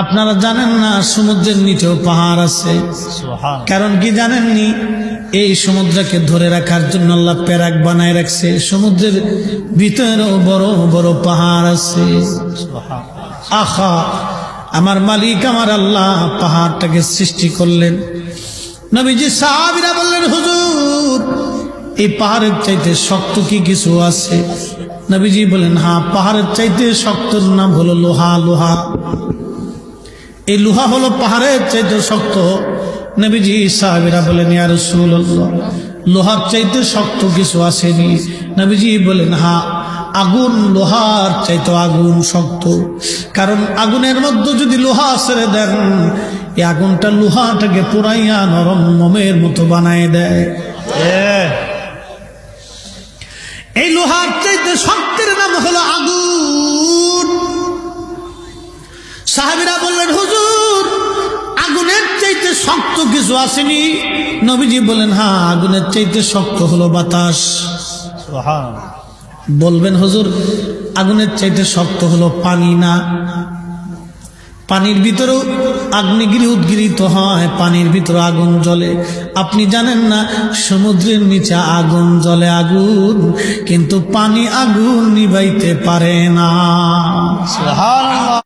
আপনারা জানেন না সমুদ্রের নিচেও পাহাড় আছে? কারণ কি জানেননি? এই সমুদ্রকে ধরে রাখার জন্য আল্লাহ প্যারাক বানায় রাখছে। সমুদ্রের ভিতরেও বড় বড় পাহাড় আছে। আহা, আমার মালিক আমার আল্লাহ পাহাড়টাকে সৃষ্টি করলেন। নবীজি সাহাবীরা বললেন, হুজুর এই পাহাড়ের চাইতে শক্ত কি কিছু আছে? নবীজি বলেন, হ্যাঁ, পাহাড়ের চাইতে শক্তর নাম হলো লোহা। লোহা, এই লোহা হলো পাহাড়ের চাইতে শক্ত। নবীজি সাহাবীরা বলেন, ইয়া রাসূলুল্লাহ, লোহার চাইতে শক্ত কিছু আসেনি? নবীজি বলেন, হ্যাঁ, আগুন লোহার চাইতে আগুন শক্ত। কারণ আগুনের মধ্যে যদি লোহা ছেড়ে দেন, এই আগুনটা লোহাটাকে পুরাইয়া নরম মোমের মতো বানায় দেয়। এই লোহার চাইতে শক্তির নাম হলো আগুন। সাহাবীরা বললেন, হুজুর আগুনের চাইতে শক্ত কিছু আসেনি? নবীজি বলেন, হ্যাঁ, আগুনের চাইতে শক্ত হলো বাতাস। বলবেন, হুজুর আগুনের চাইতে শক্ত হলো পানি না? পানির ভিতরেও আগ্নেয়গিরি উদ্গীরিত হয়, পানির ভিতরে আগুন জ্বলে। আপনি জানেন না সমুদ্রের নিচে আগুন জ্বলে, আগুন, কিন্তু পানি আগুন নিভাইতে পারে না। সুবহানাল্লাহ।